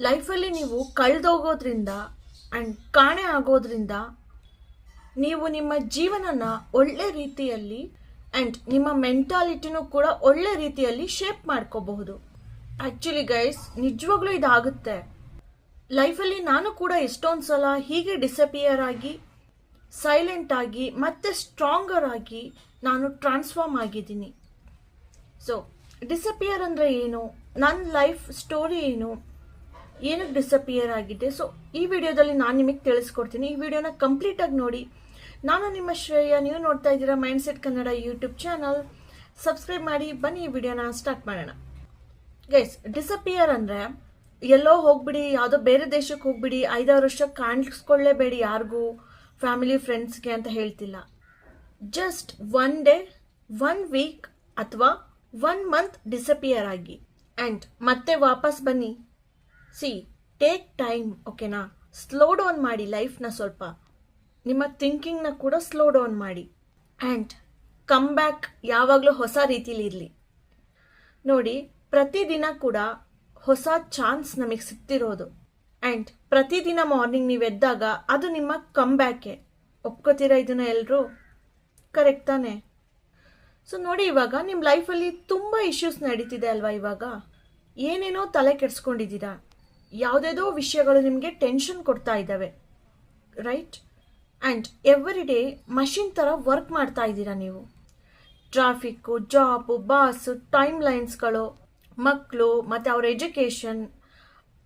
ಲೈಫಲ್ಲಿ ನೀವು ಕಳೆದೋಗೋದ್ರಿಂದ ಆ್ಯಂಡ್ ಕಾಣೆ ಆಗೋದ್ರಿಂದ ನೀವು ನಿಮ್ಮ ಜೀವನನ ಒಳ್ಳೆ ರೀತಿಯಲ್ಲಿ ಆ್ಯಂಡ್ ನಿಮ್ಮ ಮೆಂಟಾಲಿಟಿನೂ ಕೂಡ ಒಳ್ಳೆ ರೀತಿಯಲ್ಲಿ ಶೇಪ್ ಮಾಡ್ಕೋಬಹುದು. ಆ್ಯಕ್ಚುಲಿ ಗೈಸ್, ನಿಜವಾಗ್ಲೂ ಇದಾಗುತ್ತೆ. ಲೈಫಲ್ಲಿ ನಾನು ಕೂಡ ಎಷ್ಟೊಂದು ಸಲ ಹೀಗೆ ಡಿಸಪಿಯರ್ ಆಗಿ ಸೈಲೆಂಟ್ ಆಗಿ ಮತ್ತೆ ಸ್ಟ್ರಾಂಗರ್ ಆಗಿ ನಾನು ಟ್ರಾನ್ಸ್ಫಾರ್ಮ್ ಆಗಿದ್ದೀನಿ. ಸೊ ಡಿಸಪಿಯರ್ ಅಂದರೆ ಏನು, ನನ್ನ ಲೈಫ್ ಸ್ಟೋರಿ ಏನು, ಏನಕ್ಕೆ ಡಿಸಪಿಯರ್ ಆಗಿದೆ, ಸೊ ಈ ವಿಡಿಯೋದಲ್ಲಿ ನಾನು ನಿಮಗೆ ತಿಳಿಸ್ಕೊಡ್ತೀನಿ. ಈ ವಿಡಿಯೋನ ಕಂಪ್ಲೀಟಾಗಿ ನೋಡಿ. ನಾನು ನಿಮ್ಮ ಶ್ರೇಯ, ನೀವು ನೋಡ್ತಾ ಇದ್ದೀರಾ mindset Kannada YouTube channel. Subscribe ಮಾಡಿ. ಬನ್ನಿ ಈ ವಿಡಿಯೋನ ಸ್ಟಾರ್ಟ್ ಮಾಡೋಣ. ಗೈಸ್, ಡಿಸಪಿಯರ್ ಅಂದರೆ ಎಲ್ಲೋ ಹೋಗ್ಬಿಡಿ, ಯಾವುದೋ ಬೇರೆ ದೇಶಕ್ಕೆ ಹೋಗ್ಬಿಡಿ, 5-6 ವರ್ಷ ಕಾಣಿಸ್ಕೊಳ್ಳೇಬೇಡಿ ಯಾರಿಗೂ, ಫ್ಯಾಮಿಲಿ ಫ್ರೆಂಡ್ಸ್ಗೆ ಅಂತ ಹೇಳ್ತಿಲ್ಲ. ಜಸ್ಟ್ 1 ಡೇ, 1 ವೀಕ್ ಅಥವಾ 1 ಮಂತ್ ಡಿಸಪಿಯರ್ ಆಗಿ ಆ್ಯಂಡ್ ಮತ್ತೆ ವಾಪಸ್ ಬನ್ನಿ. ಟೇಕ್ ಟೈಮ್, ಓಕೆನಾ? ಸ್ಲೋ ಡೌನ್ ಮಾಡಿ ಲೈಫ್ನ, ಸ್ವಲ್ಪ ನಿಮ್ಮ ಥಿಂಕಿಂಗ್ನ ಕೂಡ ಸ್ಲೋ ಡೌನ್ ಮಾಡಿ ಆ್ಯಂಡ್ ಕಮ್ ಬ್ಯಾಕ್ ಯಾವಾಗಲೂ ಹೊಸ ರೀತಿಲಿ ಇರಲಿ. ನೋಡಿ, ಪ್ರತಿದಿನ ಕೂಡ ಹೊಸ ಚಾನ್ಸ್ ನಮಗೆ ಸಿಗ್ತಿರೋದು ಆ್ಯಂಡ್ ಪ್ರತಿದಿನ ಮಾರ್ನಿಂಗ್ ನೀವು ಎದ್ದಾಗ ಅದು ನಿಮ್ಮ ಕಮ್ ಬ್ಯಾಕೆ. ಒಪ್ಕೋತೀರಾ ಇದನ್ನ ಎಲ್ಲರೂ? ಕರೆಕ್ಟ್ ತಾನೆ? ಸೊ ನೋಡಿ, ಇವಾಗ ನಿಮ್ಮ ಲೈಫಲ್ಲಿ ತುಂಬ ಇಶ್ಯೂಸ್ ನಡೀತಿದೆ ಅಲ್ವಾ? ಇವಾಗ ಏನೇನೋ ತಲೆ ಕೆಡಿಸ್ಕೊಂಡಿದ್ದೀರಾ, ಯಾವುದೇದೋ ವಿಷಯಗಳು ನಿಮಗೆ ಟೆನ್ಷನ್ ಕೊಡ್ತಾ ಇದ್ದಾವೆ, right? And every day machine ಥರ ವರ್ಕ್ ಮಾಡ್ತಾ ಇದ್ದೀರಾ ನೀವು. ಟ್ರಾಫಿಕ್ಕು, ಜಾಬು, ಬಾಸು, ಟೈಮ್ ಲೈನ್ಸ್ಗಳು, ಮಕ್ಕಳು ಮತ್ತು ಅವ್ರ ಎಜುಕೇಷನ್,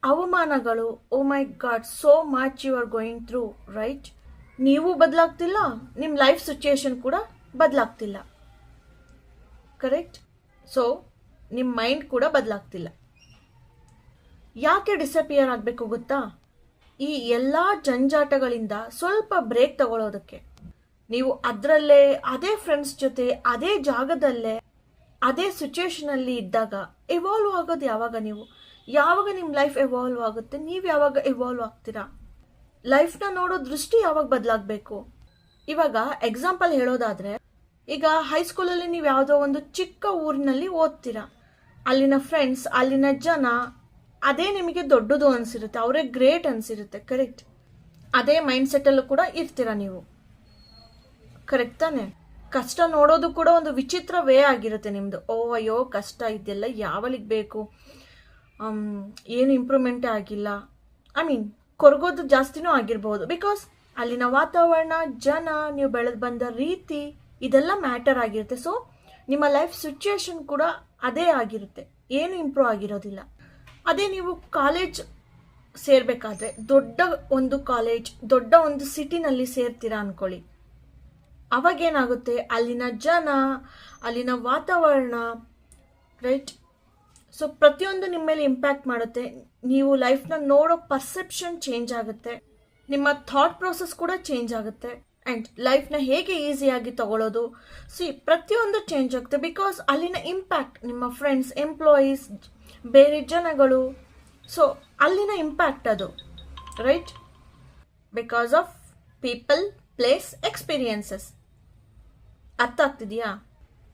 ಅವಮಾನಗಳು, oh my god, so much you are going through, right? ನೀವು ಬದಲಾಗ್ತಿಲ್ಲ, ನಿಮ್ಮ ಲೈಫ್ ಸಿಚುಯೇಷನ್ ಕೂಡ ಬದಲಾಗ್ತಿಲ್ಲ, ಕರೆಕ್ಟ್? ಸೊ ನಿಮ್ಮ ಮೈಂಡ್ ಕೂಡ ಬದಲಾಗ್ತಿಲ್ಲ. ಯಾಕೆ ಡಿಸಪಿಯರ್ ಆಗಬೇಕು ಗೊತ್ತಾ? ಈ ಎಲ್ಲ ಜಂಜಾಟಗಳಿಂದ ಸ್ವಲ್ಪ ಬ್ರೇಕ್ ತಗೊಳ್ಳೋದಕ್ಕೆ. ನೀವು ಅದರಲ್ಲೇ ಅದೇ ಫ್ರೆಂಡ್ಸ್ ಜೊತೆ ಅದೇ ಜಾಗದಲ್ಲೇ ಅದೇ ಸಿಚುಯೇಷನಲ್ಲಿ ಇದ್ದಾಗ ಎವಾಲ್ವ್ ಆಗೋದು ಯಾವಾಗ? ನೀವು ಯಾವಾಗ ನಿಮ್ಮ ಲೈಫ್ ಎವಾಲ್ವ್ ಆಗುತ್ತೆ? ನೀವು ಯಾವಾಗ ಎವಾಲ್ವ್ ಆಗ್ತೀರಾ? ಲೈಫ್ನ ನೋಡೋ ದೃಷ್ಟಿ ಯಾವಾಗ ಬದಲಾಗಬೇಕು? ಇವಾಗ ಎಕ್ಸಾಂಪಲ್ ಹೇಳೋದಾದರೆ, ಈಗ ಹೈಸ್ಕೂಲಲ್ಲಿ ನೀವು ಯಾವುದೋ ಒಂದು ಚಿಕ್ಕ ಊರಿನಲ್ಲಿ ಓದ್ತೀರಾ. ಅಲ್ಲಿನ ಫ್ರೆಂಡ್ಸ್, ಅಲ್ಲಿನ ಜನ, ಅದೇ ನಿಮಗೆ ದೊಡ್ಡದು ಅನಿಸಿರುತ್ತೆ, ಅವರೇ ಗ್ರೇಟ್ ಅನಿಸಿರುತ್ತೆ, ಕರೆಕ್ಟ್? ಅದೇ ಮೈಂಡ್ ಸೆಟ್ಟಲ್ಲೂ ಕೂಡ ಇರ್ತೀರ ನೀವು, ಕರೆಕ್ಟ್ ತಾನೆ? ಕಷ್ಟ ನೋಡೋದು ಕೂಡ ಒಂದು ವಿಚಿತ್ರ ವೇ ಆಗಿರುತ್ತೆ ನಿಮ್ಮದು. ಓ ಅಯ್ಯೋ ಕಷ್ಟ, ಇದೆಲ್ಲ ಯಾವಲಿಗೆ ಬೇಕು, ಏನು ಇಂಪ್ರೂವ್ಮೆಂಟೇ ಆಗಿಲ್ಲ, ಕೊರಗೋದು ಜಾಸ್ತಿನೂ ಆಗಿರ್ಬೋದು. ಬಿಕಾಸ್ ಅಲ್ಲಿನ ವಾತಾವರಣ, ಜನ, ನೀವು ಬೆಳೆದು ಬಂದ ರೀತಿ, ಇದೆಲ್ಲ ಮ್ಯಾಟರ್ ಆಗಿರುತ್ತೆ. ಸೊ ನಿಮ್ಮ ಲೈಫ್ ಸಿಚುಯೇಷನ್ ಕೂಡ ಅದೇ ಆಗಿರುತ್ತೆ, ಏನು ಇಂಪ್ರೂವ್ ಆಗಿರೋದಿಲ್ಲ. ಅದೇ ನೀವು ಕಾಲೇಜ್ ಸೇರಬೇಕಾದ್ರೆ ದೊಡ್ಡ ಒಂದು ಕಾಲೇಜ್, ದೊಡ್ಡ ಒಂದು ಸಿಟಿನಲ್ಲಿ ಸೇರ್ತೀರಾ ಅಂದ್ಕೊಳ್ಳಿ. ಅವಾಗೇನಾಗುತ್ತೆ, ಅಲ್ಲಿನ ಜನ, ಅಲ್ಲಿನ ವಾತಾವರಣ, ರೈಟ್? ಸೊ ಪ್ರತಿಯೊಂದು ನಿಮ್ಮ ಮೇಲೆ ಇಂಪ್ಯಾಕ್ಟ್ ಮಾಡುತ್ತೆ. ನೀವು ಲೈಫ್ನ ನೋಡೋ ಪರ್ಸೆಪ್ಷನ್ ಚೇಂಜ್ ಆಗುತ್ತೆ, ನಿಮ್ಮ ಥಾಟ್ ಪ್ರೋಸೆಸ್ ಕೂಡ ಚೇಂಜ್ ಆಗುತ್ತೆ ಆ್ಯಂಡ್ ಲೈಫ್ನ ಹೇಗೆ ಈಸಿಯಾಗಿ ತಗೊಳ್ಳೋದು, ಪ್ರತಿಯೊಂದು ಚೇಂಜ್ ಆಗುತ್ತೆ. ಬಿಕಾಸ್ ಅಲ್ಲಿನ ಇಂಪ್ಯಾಕ್ಟ್, ನಿಮ್ಮ ಫ್ರೆಂಡ್ಸ್, ಎಂಪ್ಲಾಯೀಸ್, ಬೇರೆ ಜನಗಳು, ಸೊ ಅಲ್ಲಿನ ಇಂಪ್ಯಾಕ್ಟ್ ಅದು, right? Because of people, place, experiences. ಅರ್ಥ ಆಗ್ತಿದೆಯಾ?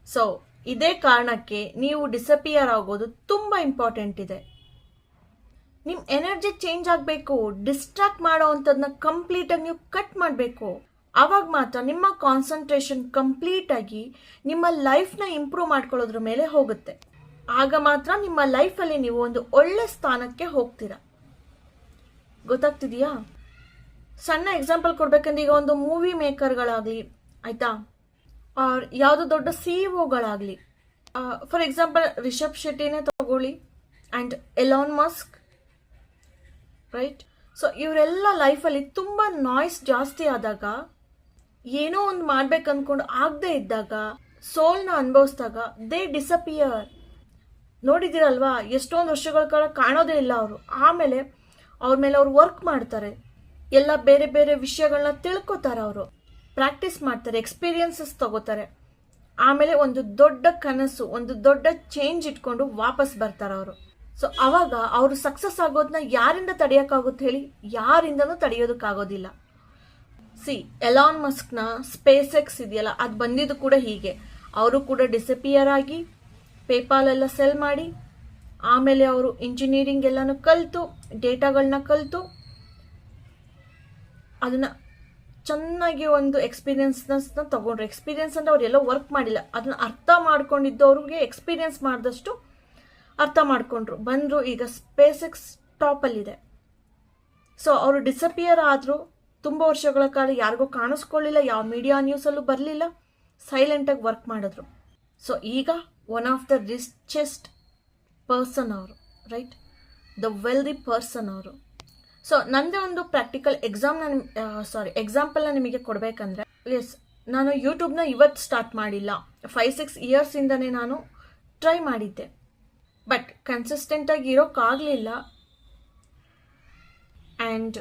ಸೊ ಇದೇ ಕಾರಣಕ್ಕೆ ನೀವು ಡಿಸಪಿಯರ್ ಆಗೋದು ತುಂಬ ಇಂಪಾರ್ಟೆಂಟ್ ಇದೆ. ನಿಮ್ಮ ಎನರ್ಜಿ ಚೇಂಜ್ ಆಗಬೇಕು. ಡಿಸ್ಟ್ರಾಕ್ಟ್ ಮಾಡೋ ಅಂಥದ್ದನ್ನ ಕಂಪ್ಲೀಟಾಗಿ ನೀವು ಕಟ್ ಮಾಡಬೇಕು. ಆವಾಗ ಮಾತ್ರ ನಿಮ್ಮ ಕಾನ್ಸಂಟ್ರೇಷನ್ ಕಂಪ್ಲೀಟಾಗಿ ನಿಮ್ಮ ಲೈಫ್ನ ಇಂಪ್ರೂವ್ ಮಾಡ್ಕೊಳ್ಳೋದ್ರ ಮೇಲೆ ಹೋಗುತ್ತೆ. ಆಗ ಮಾತ್ರ ನಿಮ್ಮ ಲೈಫಲ್ಲಿ ನೀವು ಒಂದು ಒಳ್ಳೆ ಸ್ಥಾನಕ್ಕೆ ಹೋಗ್ತೀರಾ. ಗೊತ್ತಾಗ್ತಿದೆಯಾ? ಸಣ್ಣ ಎಕ್ಸಾಂಪಲ್ ಕೊಡ್ಬೇಕಂದ್ರೆ, ಈಗ ಒಂದು ಮೂವಿ ಮೇಕರ್ಗಳಾಗಲಿ, ಆಯಿತಾ, ಆರ್ ಯಾವುದೋ ದೊಡ್ಡ CEO ಫಾರ್ ಎಕ್ಸಾಂಪಲ್ ರಿಷಬ್ ಶೆಟ್ಟಿನೇ ತಗೊಳ್ಳಿ and Elon Musk, right? So ಇವರೆಲ್ಲ ಲೈಫಲ್ಲಿ ತುಂಬ ನಾಯ್ಸ್ ಜಾಸ್ತಿ ಆದಾಗ, ಏನೋ ಒಂದು ಮಾಡ್ಬೇಕು ಅಂದ್ಕೊಂಡು ಆಗದೆ ಇದ್ದಾಗ, ಸೋಲ್ನ ಅನುಭವಿಸಿದಾಗ ದೇ ಡಿಸಪಿಯರ್. ನೋಡಿದ್ದೀರಲ್ವಾ, ಎಷ್ಟೊಂದು ವರ್ಷಗಳ ಕಾಲ ಕಾಣೋದೇ ಇಲ್ಲ ಅವರು. ಆಮೇಲೆ ಅವ್ರ ಮೇಲೆ ಅವ್ರು ವರ್ಕ್ ಮಾಡ್ತಾರೆ, ಎಲ್ಲ ಬೇರೆ ಬೇರೆ ವಿಷಯಗಳನ್ನ ತಿಳ್ಕೊತಾರೆ, ಅವರು ಪ್ರಾಕ್ಟೀಸ್ ಮಾಡ್ತಾರೆ, ಎಕ್ಸ್ಪೀರಿಯನ್ಸಸ್ ತಗೋತಾರೆ. ಆಮೇಲೆ ಒಂದು ದೊಡ್ಡ ಕನಸು, ಒಂದು ದೊಡ್ಡ ಚೇಂಜ್ ಇಟ್ಕೊಂಡು ವಾಪಸ್ ಬರ್ತಾರೆ ಅವರು. ಸೊ ಅವಾಗ ಅವರು ಸಕ್ಸಸ್ ಆಗೋದನ್ನ ಯಾರಿಂದ ತಡೆಯೋಕ್ಕಾಗುತ್ತೆ ಹೇಳಿ? ಯಾರಿಂದನೂ ತಡೆಯೋದಕ್ಕಾಗೋದಿಲ್ಲ. ಎಲಾನ್ ಮಸ್ಕ್ನ ಸ್ಪೇಸ್ ಎಕ್ಸ್ ಇದೆಯಲ್ಲ, ಅದು ಬಂದಿದ್ದು ಕೂಡ ಹೀಗೆ. ಅವರು ಕೂಡ ಡಿಸಪಿಯರ್ ಆಗಿ ಪೇಪಾಲ್ ಎಲ್ಲ ಸೆಲ್ ಮಾಡಿ ಆಮೇಲೆ ಅವರು ಇಂಜಿನಿಯರಿಂಗ್ ಎಲ್ಲನೂ ಕಲಿತು ಡೇಟಾಗಳನ್ನ ಕಲಿತು ಅದನ್ನು ಚೆನ್ನಾಗಿ ಒಂದು ಎಕ್ಸ್ಪೀರಿಯನ್ಸ್ನ ತಗೊಂಡ್ರು. ಎಕ್ಸ್ಪೀರಿಯನ್ಸ್ ಅಂದರೆ ಅವ್ರು ಎಲ್ಲೋ ವರ್ಕ್ ಮಾಡಿಲ್ಲ, ಅದನ್ನು ಅರ್ಥ ಮಾಡ್ಕೊಂಡಿದ್ದವ್ರಿಗೆ ಎಕ್ಸ್ಪೀರಿಯನ್ಸ್ ಮಾಡಿದಷ್ಟು ಅರ್ಥ ಮಾಡ್ಕೊಂಡ್ರು, ಬಂದರು. ಈಗ ಸ್ಪೇಸ್ ಎಕ್ಸ್ ಟಾಪಲ್ಲಿದೆ. ಸೊ ಅವರು ಡಿಸಪಿಯರ್ ಆದರು. ತುಂಬ ವರ್ಷಗಳ ಕಾಲ ಯಾರಿಗೂ ಕಾಣಿಸ್ಕೊಳ್ಳಿಲ್ಲ, ಯಾವ ಮೀಡಿಯಾ ನ್ಯೂಸಲ್ಲೂ ಬರಲಿಲ್ಲ, ಸೈಲೆಂಟಾಗಿ ವರ್ಕ್ ಮಾಡಿದ್ರು. ಸೊ ಈಗ one of the richest person ಅವರು, ರೈಟ್, ದ ವೆಲ್ದಿ ಪರ್ಸನ್ ಅವರು. ಸೊ ನನ್ನದೇ ಒಂದು ಪ್ರಾಕ್ಟಿಕಲ್ ಎಕ್ಸಾಂಪಲ್ನ ನಿಮಗೆ ಕೊಡಬೇಕಂದ್ರೆ, ಎಸ್, ನಾನು ಯೂಟ್ಯೂಬ್ನ ಇವತ್ತು ಸ್ಟಾರ್ಟ್ ಮಾಡಿಲ್ಲ, 5-6 ಇಯರ್ಸಿಂದನೇ ನಾನು ಟ್ರೈ ಮಾಡಿದ್ದೆ. ಬಟ್ ಕನ್ಸಿಸ್ಟೆಂಟಾಗಿ ಇರೋಕ್ಕಾಗಲಿಲ್ಲ. ಆ್ಯಂಡ್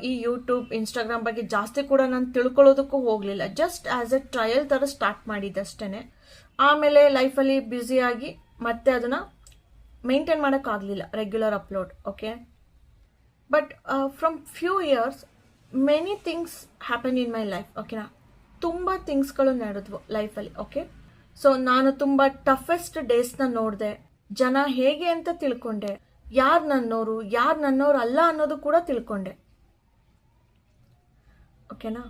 ಈ ಯೂಟ್ಯೂಬ್ ಇನ್ಸ್ಟಾಗ್ರಾಮ್ ಬಗ್ಗೆ ಜಾಸ್ತಿ ಕೂಡ ನಾನು ತಿಳ್ಕೊಳ್ಳೋದಕ್ಕೂ ಹೋಗಲಿಲ್ಲ. ಜಸ್ಟ್ ಆ್ಯಸ್ ಎ ಟ್ರಯಲ್ ಥರ ಸ್ಟಾರ್ಟ್ ಮಾಡಿದ್ದೆ ಅಷ್ಟೇ. ಆಮೇಲೆ ಲೈಫಲ್ಲಿ ಬ್ಯುಸಿಯಾಗಿ ಮತ್ತೆ ಅದನ್ನು ಮೇಂಟೈನ್ ಮಾಡೋಕ್ಕಾಗಲಿಲ್ಲ, regular upload. Okay, but from few years many things happen in my life. ಓಕೆನಾ, ತುಂಬ ಥಿಂಗ್ಸ್ಗಳು ನಡೆದ್ವು ಲೈಫಲ್ಲಿ. ಓಕೆ, ಸೊ ನಾನು ತುಂಬ ಟಫೆಸ್ಟ್ ಡೇಸ್ನ ನೋಡಿದೆ, ಜನ ಹೇಗೆ ಅಂತ ತಿಳ್ಕೊಂಡೆ, ಯಾರು ನನ್ನೋರು ಯಾರು ನನ್ನೋರು ಅಲ್ಲ ಅನ್ನೋದು ಕೂಡ ತಿಳ್ಕೊಂಡೆ. ಓಕೆನಾ,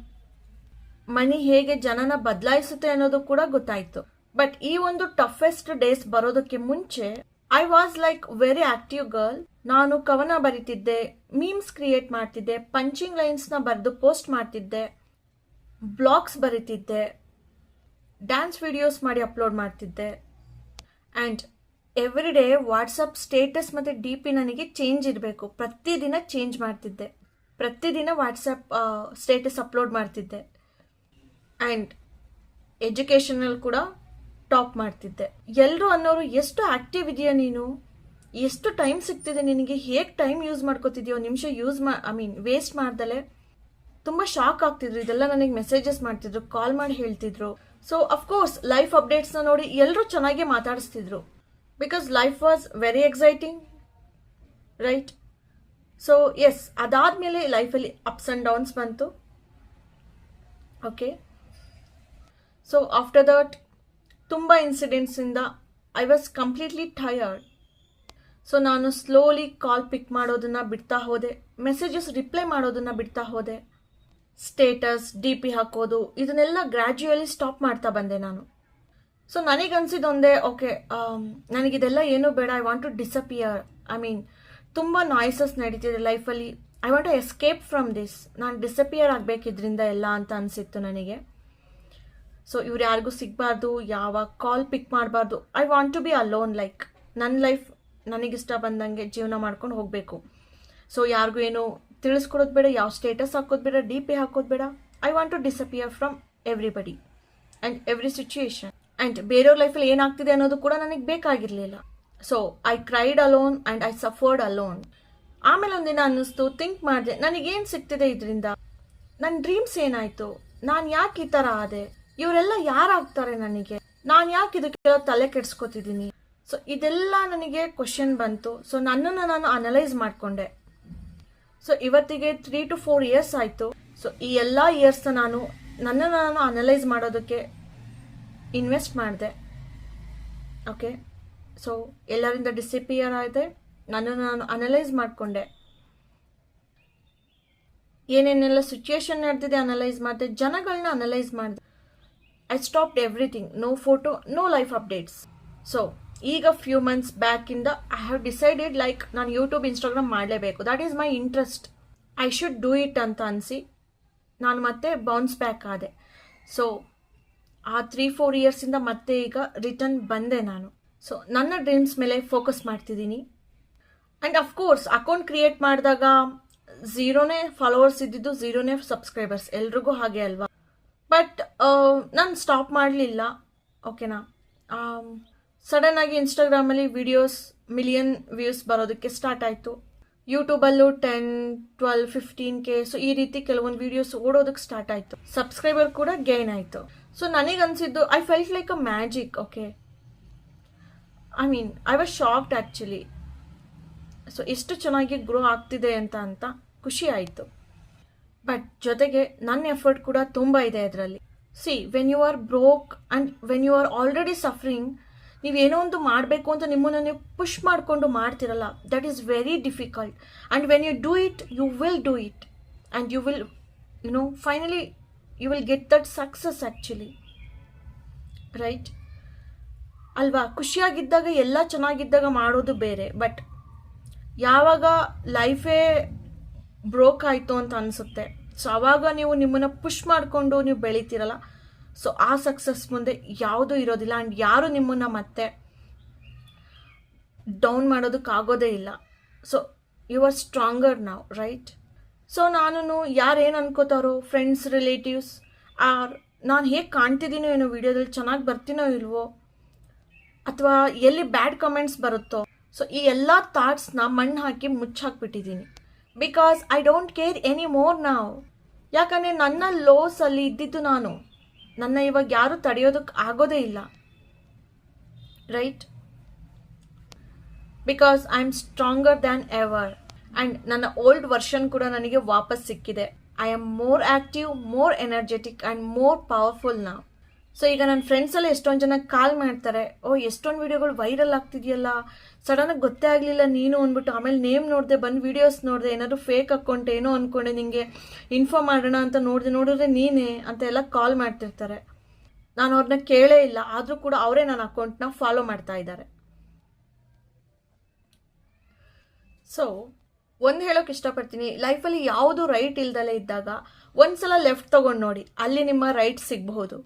ಮನಿ ಹೇಗೆ ಜನನ ಬದಲಾಯಿಸುತ್ತೆ ಅನ್ನೋದು ಕೂಡ ಗೊತ್ತಾಯಿತು. ಬಟ್ ಈ ಒಂದು ಟಫೆಸ್ಟ್ ಡೇಸ್ ಬರೋದಕ್ಕೆ ಮುಂಚೆ I was like very active girl. ನಾನು ಕವನ ಬರಿತಿದ್ದೆ, ಮೀಮ್ಸ್ ಕ್ರಿಯೇಟ್ ಮಾಡ್ತಿದ್ದೆ, ಪಂಚಿಂಗ್ ಲೈನ್ಸ್ನ ಬರೆದು ಪೋಸ್ಟ್ ಮಾಡ್ತಿದ್ದೆ, ಬ್ಲಾಗ್ಸ್ ಬರಿತಿದ್ದೆ, ಡ್ಯಾನ್ಸ್ ವಿಡಿಯೋಸ್ ಮಾಡಿ ಅಪ್ಲೋಡ್ ಮಾಡ್ತಿದ್ದೆ. And every day WhatsApp status ಮತ್ತು ಡಿ ಪಿ ನನಗೆ ಚೇಂಜ್ ಇರಬೇಕು, ಪ್ರತಿದಿನ ಚೇಂಜ್ ಮಾಡ್ತಿದ್ದೆ, ಪ್ರತಿದಿನ ವಾಟ್ಸಪ್ ಸ್ಟೇಟಸ್ ಅಪ್ಲೋಡ್ ಮಾಡ್ತಿದ್ದೆ. ಆ್ಯಂಡ್ ಎಜುಕೇಷನಲ್ಲಿ ಕೂಡ ಟಾಪ್ ಮಾಡ್ತಿದ್ದೆ. ಎಲ್ಲರೂ ಅನ್ನೋರು, ಎಷ್ಟು ಆ್ಯಕ್ಟಿವ್ ಇದೆಯಾ ನೀನು, ಎಷ್ಟು ಟೈಮ್ ಸಿಗ್ತಿದೆ ನಿನಗೆ, ಹೇಗೆ ಟೈಮ್ ಯೂಸ್ ಮಾಡ್ಕೋತಿದ್ಯೋ, ನಿಮಿಷ ವೇಸ್ಟ್ ಮಾಡ್ದಲೆ. ತುಂಬ ಶಾಕ್ ಆಗ್ತಿದ್ರು. ಇದೆಲ್ಲ ನನಗೆ ಮೆಸೇಜಸ್ ಮಾಡ್ತಿದ್ರು, ಕಾಲ್ ಮಾಡಿ ಹೇಳ್ತಿದ್ರು. ಸೊ ಅಫ್ಕೋರ್ಸ್ ಲೈಫ್ ಅಪ್ಡೇಟ್ಸ್ನ ನೋಡಿ ಎಲ್ಲರೂ ಚೆನ್ನಾಗಿ ಮಾತಾಡಿಸ್ತಿದ್ರು, because life was very exciting, right. So yes, ಅದಾದಮೇಲೆ ಲೈಫಲ್ಲಿ ಅಪ್ಸ್ ಆ್ಯಂಡ್ ಡೌನ್ಸ್ ಬಂತು. ಓಕೆ, ಸೊ ಆಫ್ಟರ್ ದಟ್ ತುಂಬ ಇನ್ಸಿಡೆಂಟ್ಸಿಂದ I was completely tired. So ನಾನು ಸ್ಲೋಲಿ ಕಾಲ್ ಪಿಕ್ ಮಾಡೋದನ್ನು ಬಿಡ್ತಾ ಹೋದೆ, ಮೆಸೇಜಸ್ ರಿಪ್ಲೈ ಮಾಡೋದನ್ನು ಬಿಡ್ತಾ ಹೋದೆ, ಸ್ಟೇಟಸ್ ಡಿ ಪಿ ಹಾಕೋದು ಇದನ್ನೆಲ್ಲ ಗ್ರ್ಯಾಜುಯಲಿ ಸ್ಟಾಪ್ ಮಾಡ್ತಾ ಬಂದೆ ನಾನು. ಸೊ ನನಗನ್ಸಿದ್ದೊಂದೇ, ಓಕೆ, ನನಗಿದೆಲ್ಲ ಏನೂ ಬೇಡ, ಐ ವಾಂಟ್ ಟು ಡಿಸಪಿಯರ್. ತುಂಬ ನಾಯ್ಸಸ್ ನಡೀತಿದೆ ಲೈಫಲ್ಲಿ, I want to escape from this. ನಾನು ಡಿಸಪಿಯರ್ ಆಗಬೇಕಿದ್ರಿಂದ ಎಲ್ಲ ಅಂತ ಅನಿಸಿತ್ತು ನನಗೆ. ಸೊ ಇವ್ರು ಯಾರಿಗೂ ಸಿಗಬಾರ್ದು, ಯಾವ ಕಾಲ್ ಪಿಕ್ ಮಾಡಬಾರ್ದು, I want to be alone. Like ನನ್ನ ಲೈಫ್ ನನಗಿಷ್ಟ ಬಂದಂಗೆ ಜೀವನ ಮಾಡ್ಕೊಂಡು ಹೋಗಬೇಕು. ಸೊ ಯಾರಿಗೂ ಏನು ತಿಳಿಸ್ಕೊಡೋದು ಬೇಡ, ಯಾವ ಸ್ಟೇಟಸ್ ಹಾಕೋದು ಬೇಡ, ಡಿ ಪಿ ಹಾಕೋದು ಬೇಡ. I want to disappear from everybody and every situation. And ಬೇರೆಯವ್ರ ಲೈಫಲ್ಲಿ ಏನಾಗ್ತಿದೆ ಅನ್ನೋದು ಕೂಡ ನನಗೆ ಬೇಕಾಗಿರಲಿಲ್ಲ. So I cried alone and I suffered alone. ಆಮೇಲೆ ಒಂದಿನ ಅನ್ನಿಸ್ತು, ಥಿಂಕ್ ಮಾಡಿದೆ, ನನಗೇನು ಸಿಗ್ತಿದೆ ಇದರಿಂದ, ನನ್ನ ಡ್ರೀಮ್ಸ್ ಏನಾಯಿತು, ನಾನು ಯಾಕೆ ಈ ಥರ ಆದೆ, ಇವರೆಲ್ಲ ಯಾರಾಗ್ತಾರೆ ನನಗೆ, ನಾನು ಯಾಕೆ ಇದಕ್ಕೆಲ್ಲ ತಲೆ ಕೆಡಿಸ್ಕೊತಿದ್ದೀನಿ. ಸೊ ಇದೆಲ್ಲ ನನಗೆ ಕ್ವಶನ್ ಬಂತು. ಸೊ ನನ್ನನ್ನು ನಾನು ಅನಲೈಸ್ ಮಾಡಿಕೊಂಡೆ. ಸೊ ಇವತ್ತಿಗೆ 3 to 4 ಇಯರ್ಸ್ ಆಯಿತು. ಸೊ ಈ ಎಲ್ಲ ಇಯರ್ಸ್ನ ನನ್ನನ್ನು ನಾನು ಅನಲೈಸ್ ಮಾಡೋದಕ್ಕೆ ಇನ್ವೆಸ್ಟ್ ಮಾಡಿದೆ. ಓಕೆ, ಸೊ ಎಲ್ಲರಿಂದ ಡಿಸಪಿಯರ್ ಆಗಿದೆ, ನನ್ನನ್ನು ನಾನು ಅನಲೈಸ್ ಮಾಡಿಕೊಂಡೆ, ಏನೇನೆಲ್ಲ ಸಿಚುಯೇಷನ್ ನಡೆದಿದೆ ಅನಲೈಸ್ ಮಾಡಿದೆ, ಜನಗಳನ್ನ ಅನಲೈಸ್ ಮಾಡಿದೆ. I stopped everything, no photo, no life updates. So ಈಗ ಫ್ಯೂ ಮಂತ್ಸ್ ಬ್ಯಾಕಿಂದ ಐ ಹ್ಯಾವ್ ಡಿಸೈಡೆಡ್, ಲೈಕ್ ನಾನು ಯೂಟ್ಯೂಬ್ ಇನ್ಸ್ಟಾಗ್ರಾಮ್ ಮಾಡಲೇಬೇಕು, that is my interest, I should do it ಅಂತ ಅನಿಸಿ ನಾನು ಮತ್ತೆ ಬೌನ್ಸ್ ಬ್ಯಾಕ್ ಆದೆ. ಸೊ ಆ 3-4 ಇಯರ್ಸಿಂದ ಮತ್ತೆ ಈಗ ರಿಟರ್ನ್ ಬಂದೆ ನಾನು. ಸೊ ನನ್ನ ಡ್ರೀಮ್ಸ್ ಮೇಲೆ ಫೋಕಸ್ ಮಾಡ್ತಿದ್ದೀನಿ. ಆ್ಯಂಡ್ ಅಫ್ಕೋರ್ಸ್ ಅಕೌಂಟ್ ಕ್ರಿಯೇಟ್ ಮಾಡಿದಾಗ 0 ಫಾಲೋವರ್ಸ್ ಇದ್ದಿದ್ದು, 0 ಸಬ್ಸ್ಕ್ರೈಬರ್ಸ್, ಎಲ್ರಿಗೂ ಹಾಗೆ ಅಲ್ವಾ. ಬಟ್ ನಾನು ಸ್ಟಾಪ್ ಮಾಡಲಿಲ್ಲ. ಓಕೆನಾ, ಸಡನ್ನಾಗಿ ಇನ್ಸ್ಟಾಗ್ರಾಮಲ್ಲಿ ವಿಡಿಯೋಸ್ ಮಿಲಿಯನ್ ವ್ಯೂಸ್ ಬರೋದಕ್ಕೆ ಸ್ಟಾರ್ಟ್ ಆಯಿತು. ಯೂಟ್ಯೂಬಲ್ಲೂ 10, 12, 15K, ಸೊ ಈ ರೀತಿ ಕೆಲವೊಂದು ವಿಡಿಯೋಸ್ ಓಡೋದಕ್ಕೆ ಸ್ಟಾರ್ಟ್ ಆಯಿತು. ಸಬ್ಸ್ಕ್ರೈಬರ್ ಕೂಡ ಗೇನ್ ಆಯಿತು. ಸೊ ನನಗನ್ಸಿದ್ದು, I felt like a magic. Okay, I was shocked actually. So ಎಷ್ಟು ಚೆನ್ನಾಗಿ ಗ್ರೋ ಆಗ್ತಿದೆ ಅಂತ ಖುಷಿ ಆಯಿತು. ಬಟ್ ಜೊತೆಗೆ ನನ್ನ ಎಫರ್ಟ್ ಕೂಡ ತುಂಬ ಇದೆ ಅದರಲ್ಲಿ. See, when you are broke and when you are already suffering, ನೀವೇನೋ ಒಂದು ಮಾಡಬೇಕು ಅಂತ ನಿಮ್ಮನ್ನು ನೀವು ಪುಷ್ ಮಾಡಿಕೊಂಡು ಮಾಡ್ತಿರಲ್ಲ, that is very difficult. And when you do it, you will do it and you will finally you will get that success actually, right ಅಲ್ವಾ? ಖುಷಿಯಾಗಿದ್ದಾಗ, ಎಲ್ಲ ಚೆನ್ನಾಗಿದ್ದಾಗ ಮಾಡೋದು ಬೇರೆ, ಬಟ್ ಯಾವಾಗ ಲೈಫೇ ಬ್ರೋಕ್ ಆಯಿತು ಅಂತ ಅನಿಸುತ್ತೆ, ಸೊ ಆವಾಗ ನೀವು ನಿಮ್ಮನ್ನು ಪುಷ್ ಮಾಡಿಕೊಂಡು ನೀವು ಬೆಳಿತೀರಲ್ಲ, ಸೊ ಆ ಸಕ್ಸಸ್ ಮುಂದೆ ಯಾವುದೂ ಇರೋದಿಲ್ಲ. ಆ್ಯಂಡ್ ಯಾರು ನಿಮ್ಮನ್ನು ಮತ್ತೆ ಡೌನ್ ಮಾಡೋದಕ್ಕಾಗೋದೇ ಇಲ್ಲ. ಸೊ ಯು ಆರ್ ಸ್ಟ್ರಾಂಗರ್ ನಾವು, ರೈಟ್? ಸೊ ನಾನು ಯಾರೇನು ಅನ್ಕೋತಾರೋ, ಫ್ರೆಂಡ್ಸ್, ರಿಲೇಟಿವ್ಸ್, ನಾನು ಹೇಗೆ ಕಾಣ್ತಿದ್ದೀನೋ ಏನೋ ವಿಡಿಯೋದಲ್ಲಿ, ಚೆನ್ನಾಗಿ ಬರ್ತೀನೋ ಇಲ್ವೋ, ಅಥವಾ ಎಲ್ಲಿ ಬ್ಯಾಡ್ ಕಮೆಂಟ್ಸ್ ಬರುತ್ತೋ, ಸೊ ಈ ಎಲ್ಲ ಥಾಟ್ಸ್ನ ಮಣ್ಣು ಹಾಕಿ ಮುಚ್ಚಾಕ್ಬಿಟ್ಟಿದ್ದೀನಿ. Because I don't care any more ನಾವು. ಯಾಕಂದರೆ ನನ್ನ ಲೋಸಲ್ಲಿ ಇದ್ದಿದ್ದು ನಾನು, ನನ್ನ ಇವಾಗ ಯಾರೂ ತಡೆಯೋದಕ್ಕೆ ಆಗೋದೇ ಇಲ್ಲ, right? Because I am stronger than ever. And ನನ್ನ ಓಲ್ಡ್ ವರ್ಷನ್ ಕೂಡ ನನಗೆ ವಾಪಸ್ ಸಿಕ್ಕಿದೆ. I am more active, more energetic and more powerful ನಾವು. ಸೊ ಈಗ ನನ್ನ ಫ್ರೆಂಡ್ಸಲ್ಲಿ ಎಷ್ಟೊಂದು ಜನ ಕಾಲ್ ಮಾಡ್ತಾರೆ, ಎಷ್ಟೊಂದು ವೀಡಿಯೋಗಳು ವೈರಲ್ ಆಗ್ತಿದೆಯಲ್ಲ, ಸಡನ್ನಾಗಿ ಗೊತ್ತೇ ಆಗಲಿಲ್ಲ ನೀನು ಅಂದ್ಬಿಟ್ಟು, ಆಮೇಲೆ ನೇಮ್ ನೋಡಿದೆ, ಬಂದು ವೀಡಿಯೋಸ್ ನೋಡಿದೆ, ಏನಾದರೂ ಫೇಕ್ ಅಕೌಂಟ್ ಏನೋ ಅಂದ್ಕೊಂಡೆ, ನಿಮಗೆ ಇನ್ಫಾರ್ಮ್ ಮಾಡೋಣ ಅಂತ ನೋಡಿದ್ರೆ ನೀನೇ ಅಂತ ಎಲ್ಲ ಕಾಲ್ ಮಾಡ್ತಿರ್ತಾರೆ. ನಾನು ಅವ್ರನ್ನ ಕೇಳೇ ಇಲ್ಲ, ಆದರೂ ಕೂಡ ಅವರೇ ನನ್ನ ಅಕೌಂಟ್ನ ಫಾಲೋ ಮಾಡ್ತಾ ಇದ್ದಾರೆ. ಸೊ ಒಂದು ಹೇಳೋಕೆ ಇಷ್ಟಪಡ್ತೀನಿ, ಲೈಫಲ್ಲಿ ಯಾವುದು ರೈಟ್ ಇಲ್ದಲೇ ಇದ್ದಾಗ ಒಂದ್ಸಲ ಲೆಫ್ಟ್ ತೊಗೊಂಡು ನೋಡಿ, ಅಲ್ಲಿ ನಿಮ್ಮ ರೈಟ್ ಸಿಗಬಹುದು.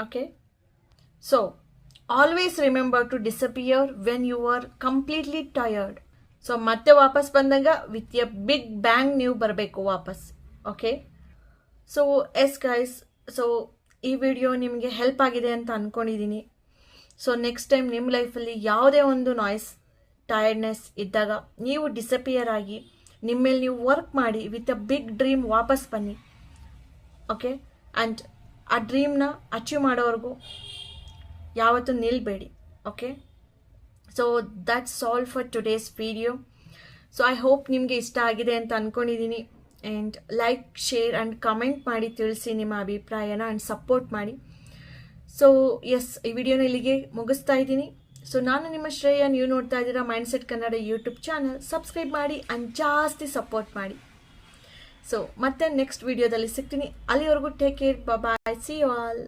Okay, so always remember to disappear when you are completely tired. So ಮತ್ತೆ ವಾಪಸ್ ಬಂದಾಗ ವಿತ್ ಎ ಬಿಗ್ ಬ್ಯಾಂಗ್ ನೀವು ಬರಬೇಕು ವಾಪಸ್. Okay, so yes guys, so ಈ ವಿಡಿಯೋ ನಿಮಗೆ ಹೆಲ್ಪ್ ಆಗಿದೆ ಅಂತ ಅಂದ್ಕೊಂಡಿದ್ದೀನಿ. ಸೊ ನೆಕ್ಸ್ಟ್ ಟೈಮ್ ನಿಮ್ಮ ಲೈಫಲ್ಲಿ ಯಾವುದೇ ಒಂದು ನಾಯ್ಸ್, ಟಯರ್ಡ್ನೆಸ್ ಇದ್ದಾಗ ನೀವು ಡಿಸಪಿಯರ್ ಆಗಿ ನಿಮ್ಮ ಮೇಲೆ ನೀವು ವರ್ಕ್ ಮಾಡಿ ವಿತ್ ಅ ಬಿಗ್ ಡ್ರೀಮ್ ವಾಪಸ್ ಬನ್ನಿ. ಓಕೆ, ಆ್ಯಂಡ್ ಆ ಡ್ರೀಮ್ನ ಅಚೀವ್ ಮಾಡೋವರೆಗೂ ಯಾವತ್ತೂ ನಿಲ್ಲಬೇಡಿ. Okay, so that's all for today's video. So I hope ನಿಮಗೆ ಇಷ್ಟ ಆಗಿದೆ ಅಂತ ಅಂದ್ಕೊಂಡಿದ್ದೀನಿ. And like, share and comment ಮಾಡಿ ತಿಳಿಸಿ ನಿಮ್ಮ ಅಭಿಪ್ರಾಯನ, ಆ್ಯಂಡ್ ಸಪೋರ್ಟ್ ಮಾಡಿ. ಸೊ ಎಸ್, ಈ ವಿಡಿಯೋನ ಇಲ್ಲಿಗೆ ಮುಗಿಸ್ತಾ ಇದ್ದೀನಿ. ಸೊ ನಾನು ನಿಮ್ಮ ಶ್ರೇಯ, ನೀವು ನೋಡ್ತಾ ಇದ್ದೀರಾ mindset Kannada YouTube channel. Subscribe ಮಾಡಿ ಆ್ಯಂಡ್ ಜಾಸ್ತಿ ಸಪೋರ್ಟ್ ಮಾಡಿ. ಸೊ ಮತ್ತೆ ನೆಕ್ಸ್ಟ್ ವಿಡಿಯೋದಲ್ಲಿ ಸಿಗ್ತೀನಿ. ಅಲ್ಲಿವರೆಗೂ take care, bye, see you all.